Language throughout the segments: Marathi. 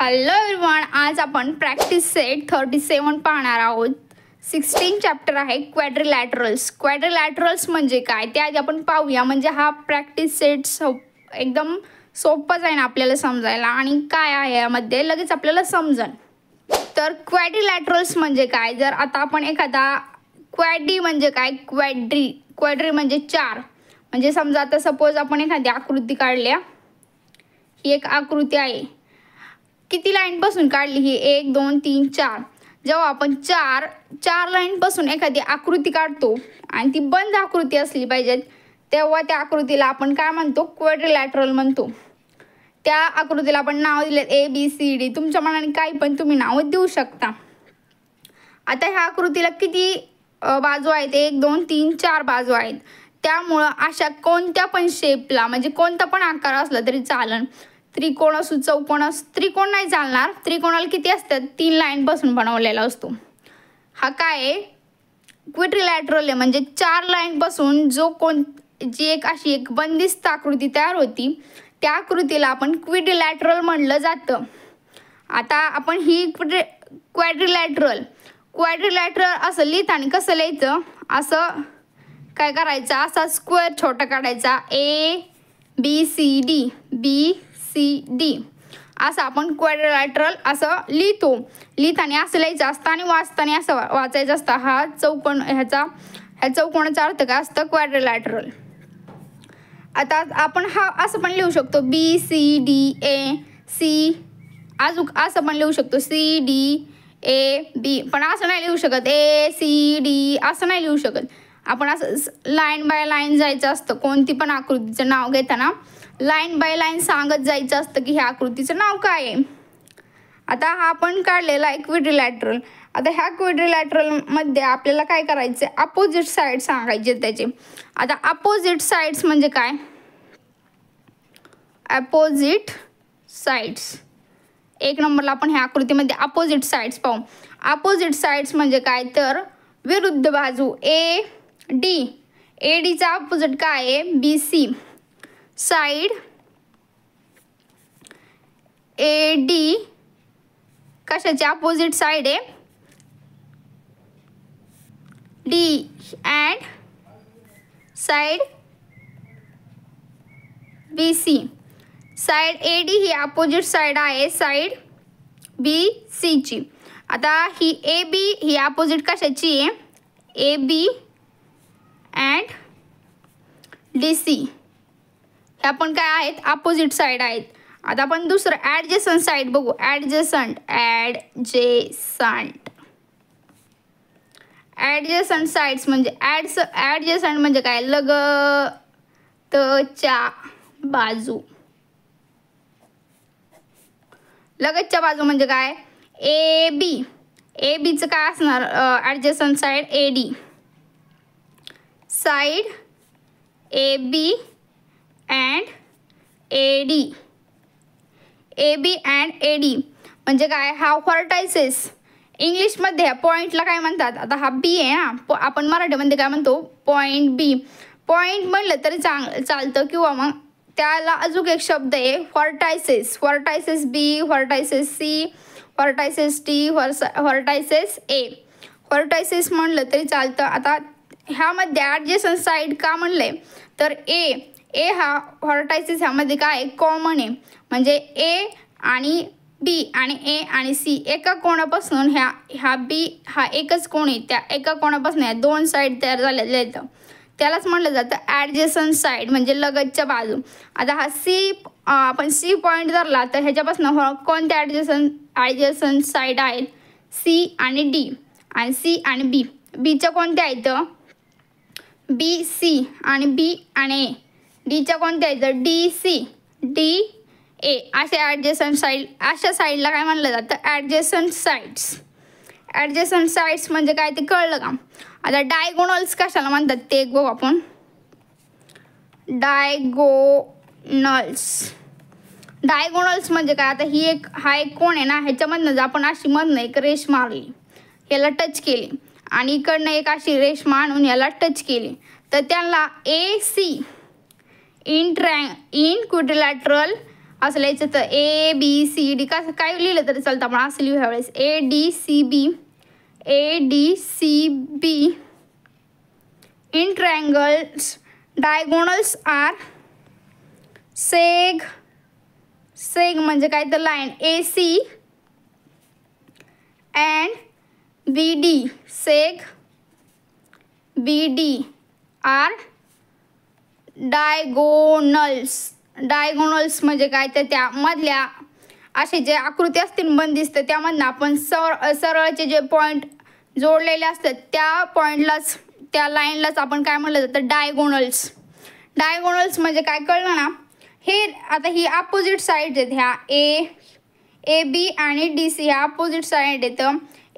हॅलो एव्हरीवन, आज आपण प्रॅक्टिस सेट 37 पाहणार आहोत. 16 चॅप्टर आहे क्वाड्रिलॅटरल्स. क्वाड्रिलॅटरल्स म्हणजे काय ते आधी आपण पाहूया. म्हणजे हा प्रॅक्टिस सेट एकदम सोपं जाईल आपल्याला समजायला आणि काय आहे यामध्ये लगेच आपल्याला समजेल. तर क्वाड्रिलॅटरल्स म्हणजे काय, जर आता आपण एखादा क्वाड्री म्हणजे काय, क्वाड्री म्हणजे चार. म्हणजे समजा आता सपोज आपण एखादी आकृती काढल्या. ही एक आकृती आहे. किती लाईन पासून काढली ही, 1 2 3 4. जेव्हा आपण चार लाईन पासून एखादी आकृती काढतो आणि ती बंद आकृती असली पाहिजे, तेव्हा त्या आकृतीला आपण काय म्हणतो, क्वाड्रिलॅटरल म्हणतो. त्या आकृतीला आपण नाव दिले ABCD. तुमच्या मनाने काही पण तुम्ही नाव देऊ शकता. आता ह्या आकृतीला किती बाजू आहेत, 1 2 3 4 बाजू आहेत. त्यामुळं अशा कोणत्या पण शेपला, म्हणजे कोणता पण आकार असला तरी चालेल. त्रिकोण असू, चौकोन असू, त्रिकोण नाही चालणार. त्रिकोणाला किती असतात, 3 लाईन पासून बनवलेला असतो. हा काय आहे, क्वाड्रिलॅटरल आहे. म्हणजे 4 लाईन पासून जी एक अशी एक बंदिस्त आकृती तयार होती, त्या आकृतीला आपण क्वाड्रिलॅटरल म्हणलं जातं. आता आपण ही क्वाड्रिलॅटरल असं लिहिताना कसं लिहायचं, असं काय करायचं, असा स्क्वेअर छोटा काढायचा, ABCD असं आपण क्वाड्रिलॅटरल असं लिहितो. लिहिताना असं लिहायचं असतं आणि वाचताना असं वाचायचं असतं. ह्या चौकोनाचा अर्थ काय असतं, क्वाड्रिलॅटरल. आता आपण हा असं पण लिहू शकतो, BCDAC. अजून असं पण लिहू शकतो, CDAB. पण असं नाही लिहू शकत, ACD असं नाही लिहू शकत. आपण असं लाईन बाय लाईन जायचं असतं. कोणती पण आकृतीचं नाव घेताना लाईन बाय लाईन सांगत जायचं असतं की ह्या आकृतीचं नाव काय आहे. आता हा आपण काढलेला आहे क्वाड्रिलॅटरल. आता ह्या क्वाड्रिलॅटरलमध्ये आपल्याला काय करायचं, अपोजिट साईड सांगायचे त्याचे. आता अपोजिट साईड्स म्हणजे काय, अपोजिट साईड्स 1 नंबरला आपण ह्या आकृतीमध्ये अपोजिट साईड्स पाहू. अपोजिट साईड्स म्हणजे काय, तर विरुद्ध बाजू. ADचा अपोजिट काय आहे, BC. साइड AD कशाची अपोजिट साइड आहे, D. And side BC. Side AD he opposite side आहे साइड BC ची. आता ही AB ही अपोजिट कशाची आहे, AB अँड DC. ह्या पण काय आहेत, अपोजिट साइड आहेत. आता आपण दुसरं ॲडजसंट साइड बघू. ॲडजसंट साइड्स म्हणजे ॲडजसंट म्हणजे काय, लगतच्या बाजू. लगतच्या बाजू म्हणजे काय, ABचं काय असणार, adjacent side AD. Side AB and AD. AB and AD म्हणजे काय, हा व्हर्टायसेस. इंग्लिशमध्ये ह्या पॉईंटला काय म्हणतात, आता हा B आहे ना, आपण मराठीमध्ये काय म्हणतो, पॉईंट B. पॉईंट म्हणलं तरी चालतं, किंवा मग त्याला अजून एक शब्द आहे vertices. Vertices B, vertices C, vertices T, vertices A. Vertices म्हणलं तरी चालतं. आता ह्यामध्ये ॲडजसंट साईड का म्हणलंय, तर A हा व्हर्टायसेस ह्यामध्ये काय कॉमन आहे. म्हणजे A आणि B आणि A आणि C एका कोणापासून ह्या B हा एकच कोण आहे, त्या एका कोणापासून ह्या 2 साईड तयार झालेल्या आहेत. त्यालाच म्हटलं जातं ॲडजसंट साईड म्हणजे लगतच्या बाजू. आता हा आपण C पॉईंट धरला तर ह्याच्यापासून कोणत्या ॲडजसंट साईड आहेत, C आणि D. आणि C आणि B. Bच्या कोणत्या आहेत, BC आणि B आणि A. Dच्या कोणत्या आहेत, DC, DA. असे ॲडजसंट साईड, अशा साईडला काय म्हणलं जातं, ॲडजसंट साईड्स. ॲडजसंट साईड्स म्हणजे काय ते कळलं का. आता डायगोनल्स कशाला म्हणतात ते बघू आपण. डायगोनल्स म्हणजे काय, आता हा एक कोण आहे ना, ह्याच्यामधनं आपण अशी मधनं एक रेष मारली, याला टच केली आणि इकडनं एक अशी रेष मारून याला टच केली, तर त्यांना AC इन क्वाड्रिलॅटरल असं लिहायचं. तर ABCD कसं काय लिहिलं तरी चालतं, आपण असं लिहू ह्यावेळेस ADCB in triangles diagonals are seg म्हणजे काय तर line AC and BD seg BD are diagonals म्हणजे काय तर त्या मधल्या असे जे आकृती असतील बंदिस्त त्यामधनं आपण सरळचे जे पॉईंट जोडलेले असतात त्या पॉईंटलाच त्या लाईनलाच आपण काय म्हटलं जातं डायगोनल्स म्हणजे काय कळलं ना. हे आता ही अपोजिट साईड आहेत, ह्या AB आणि DC ह्या अपोजिट साईड आहेत.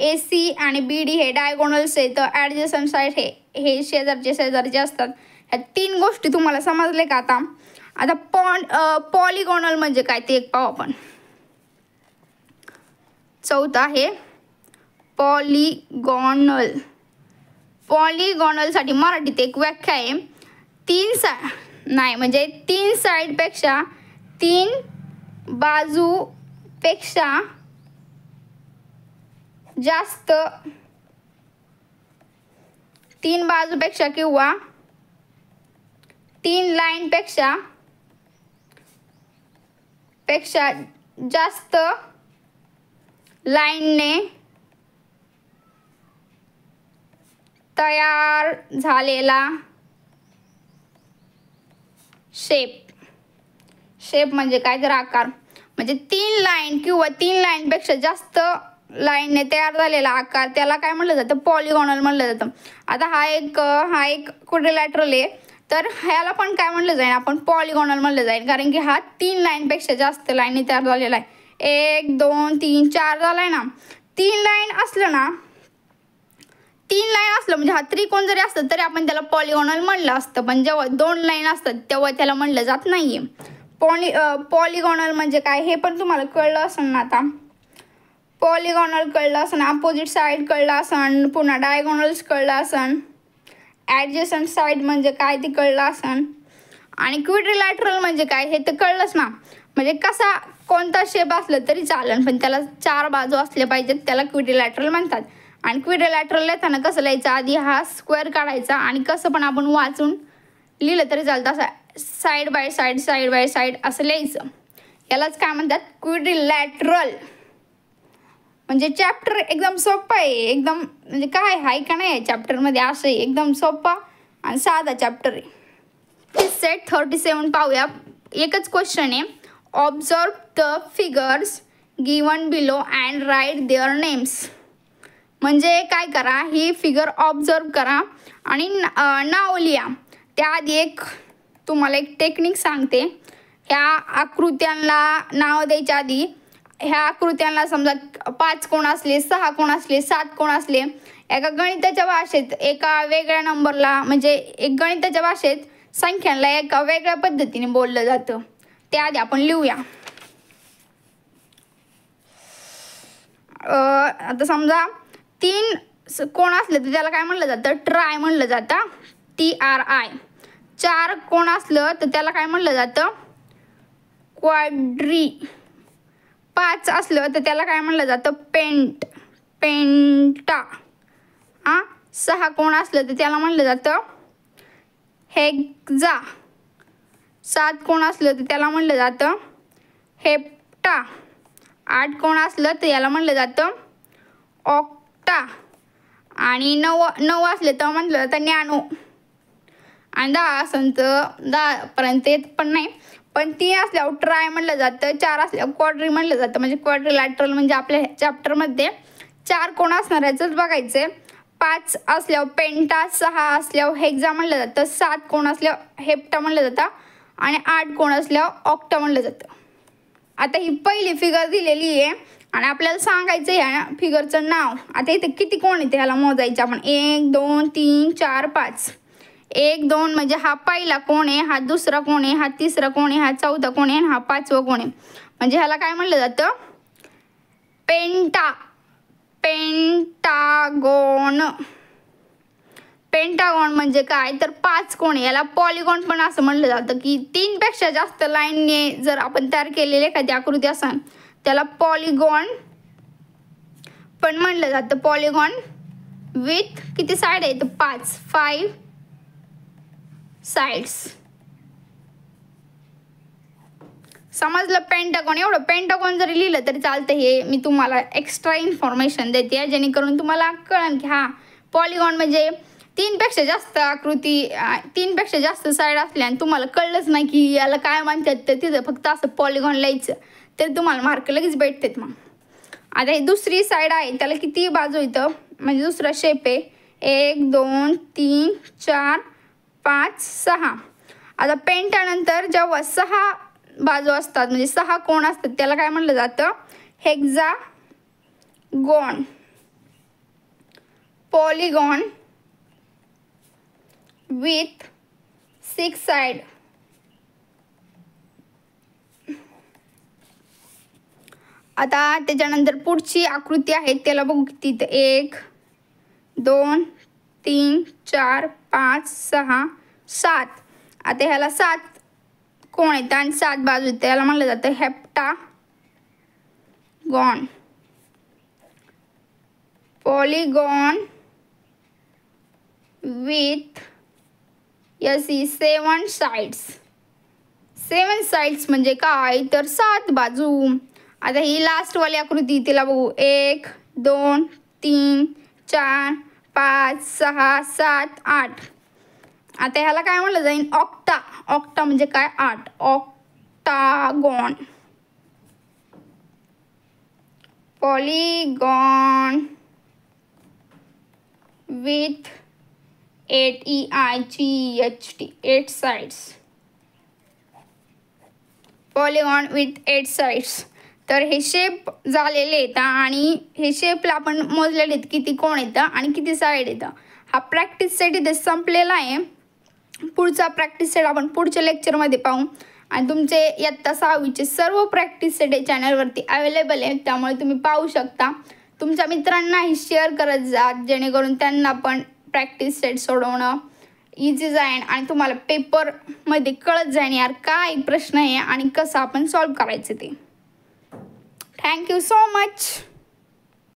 AC आणि BD हे डायगोनल्स आहेत. ॲडजसंट साईड हे शेजारचे असतात. ह्या 3 गोष्टी तुम्हाला समजले का? आता पॉलिगॉनल म्हणजे काय ते एक पाहू आपण. चौथा आहे पॉलिगॉनलसाठी मराठीत एक व्याख्या आहे. 3 साईडपेक्षा 3 बाजूपेक्षा जास्त 3 बाजूपेक्षा किंवा 3 लाईनपेक्षा जास्त लाईनने तयार झालेला शेप म्हणजे काय तर आकार. म्हणजे 3 लाईन किंवा 3 लाईनपेक्षा जास्त लाईनने तयार झालेला आकार त्याला काय म्हटलं जातं? पॉलिगॉनल म्हटलं जातं. आता हा एक क्वाड्रिलॅटरल आहे, तर ह्याला पण काय म्हटलं जाईल? आपण पॉलिगॉनल म्हटलं जाईल, कारण की हा 3 लाईनपेक्षा जास्त लाईनने तयार झालेला आहे. 1 2 3 4 झालाय ना. 3 लाईन असलं म्हणजे हा त्रिकोण जरी असतं तरी आपण त्याला पॉलिगॉनल म्हणलं असतं. पण जेव्हा 2 लाईन असतात तेव्हा त्याला म्हणलं जात नाहीये. पॉलिगॉनल म्हणजे काय हे पण तुम्हाला कळलं असेल ना. आता पॉलिगॉनल कळलं असेल, अपोजिट साईड कळलं असेल, पुन्हा डायगोनल्स कळलं असेल, ॲडजसंट साईड म्हणजे काय ते कळलं असेल, आणि क्विड्रिलॅटरल म्हणजे काय हे तर कळलंच ना. म्हणजे कोणता शेप असलं तरी चालेल, पण त्याला 4 बाजू असल्या पाहिजेत, त्याला क्विड्रिलॅटरल म्हणतात. आणि क्विड्रिलॅटरल लिहिताना कसं लिहायचं? आधी हा स्क्वेअर काढायचा आणि कसं पण आपण वाचून लिहिलं तरी चालतं. असं साईड बाय साईड असं लिहायचं. यालाच काय म्हणतात? क्विड्रिलॅटरल. म्हणजे चॅप्टर एकदम सोपं आहे, एकदम म्हणजे काय आहे का नाही चॅप्टरमध्ये असं एकदम सोपा आणि साधा चॅप्टर आहे. सेट 37 पाहूया. एकच क्वेश्चन आहे. Observe the figures given below and write their names. म्हणजे काय करा, ही फिगर ऑब्झर्व करा आणि नाव लिहा. त्याआधी तुम्हाला एक टेक्निक सांगते. ह्या आकृत्यांना नाव द्यायच्या आधी ह्या आकृत्यांना समजा 5 कोण असले, 6 कोण असले, 7 कोण असले, एका गणिताच्या भाषेत एका वेगळ्या नंबरला म्हणजे एक गणिताच्या भाषेत संख्यांना एका वेगळ्या पद्धतीने बोललं जातं. त्याआधी आपण लिहूया. आता समजा 3 कोण असले तर त्याला काय म्हणलं जातं? ट्राय म्हणलं जातं, TRI. 4 कोण असलं तर त्याला काय म्हणलं जातं? क्वाड्री. 5 असलं तर त्याला काय म्हणलं जातं? पेंटा. 6 कोण असलं तर त्याला म्हणलं जातं हेक्झा. 7 कोण असलं तर त्याला म्हणलं जातं हेप्टा. 8 कोण असलं तर याला म्हणलं जातं ऑक्टा. आणि 9 असले तर म्हटलं जातं नॅनो. आणि 10 असेल तर 10पर्यंत येत पण नाही, पण 3 असल्यावर ट्राय म्हणलं जातं, 4 असल्यावर क्वाड्री म्हणलं जातं. म्हणजे क्वाड्रिलॅटरल म्हणजे आपल्या चॅप्टरमध्ये 4 कोण असणार याचंच बघायचं. 5 असल्यावर पेंटा, 6 असल्यावर हेक्झा म्हणलं जातं, 7 कोण असल्यावर हेप्टा म्हणलं जातं आणि 8 कोण असल्यावर ऑक्टा म्हणलं जातं. आता ही पहिली फिगर दिलेली आहे आणि आपल्याला सांगायचं ह्या फिगरचं नाव. आता इथे किती कोण येते ह्याला मोजायचं आपण. 1 2 3 4 5. 1 2 म्हणजे हा पहिला कोण आहे, हा दुसरा कोण आहे, हा तिसरा कोण आहे, हा चौथा कोण आहे, हा 5वा कोण आहे. म्हणजे ह्याला काय म्हणलं जातं? पेंटागोन. पेंटागॉन म्हणजे काय तर 5 कोण. याला पॉलिगॉन पण असं म्हणलं जातं की 3 पेक्षा जास्त लाईनने जर आपण तयार केलेली एखादी आकृती असेल त्याला पॉलिगॉन पण म्हणलं जातं. पॉलिगॉन विथ किती साइड आहेत 5 साइड्स. समजलं पेंटागॉन. एवढं पेंटागॉन जरी लिहिलं तरी चालतं. हे मी तुम्हाला एक्स्ट्रा इन्फॉर्मेशन देते जेणेकरून तुम्हाला कळेल की हा पॉलिगॉन म्हणजे 3 पेक्षा जास्त आकृती 3 पेक्षा जास्त साईड असल्या आणि तुम्हाला कळलंच नाही की याला काय म्हणतात तर तिथं फक्त असं पॉलिगॉन लिहायचं तर तुम्हाला मार्क लगेच भेटतात. मग आता ही दुसरी साईड आहे त्याला किती बाजू येतं म्हणजे दुसरा शेप आहे 1 2 3 4 5 6. आता पेंटानंतर जेव्हा 6 बाजू असतात म्हणजे 6 कोण असतात त्याला काय म्हणलं जातं हेक्सागॉन. Polygon with 6 side. आता त्याच्यानंतर पुढची आकृती आहे त्याला बघू किती 1 2 3 4 5 6 7. आता ह्याला 7 कोण आहेत आणि 7 बाजू आहेत त्याला म्हणलं जातं heptagon. Polygon with 7 sides. 7 sides म्हणजे काय तर 7 बाजू. आता ही लास्टवाली आकृती तिला बघू 1 2 3 4 5 6 7 8. आता ह्याला काय म्हणलं जाईल ऑक्टा. ऑक्टा म्हणजे काय 8. Octagon. Polygon with 8 sides. Polygon with 8 sides. तर हे शेप झालेले आहेत आणि हे शेपला आपण मोजलेले आहेत किती कोण येतं आणि किती साईड येतं. हा प्रॅक्टिस सेट इथे संपलेला आहे. पुढचा प्रॅक्टिस सेट आपण पुढच्या लेक्चरमध्ये पाहू. आणि तुमचे इयत्ता 6वीचे सर्व प्रॅक्टिस सेट या चॅनलवरती अवेलेबल आहेत त्यामुळे तुम्ही पाहू शकता. तुमच्या मित्रांनाही शेअर करत जा जेणेकरून त्यांना पण प्रॅक्टिस सेट सोडवणं इझी जाईल आणि तुम्हाला पेपरमध्ये कळत जाईल यार काय प्रश्न आहे आणि कसं आपण सॉल्व करायचं ते. Thank you so much.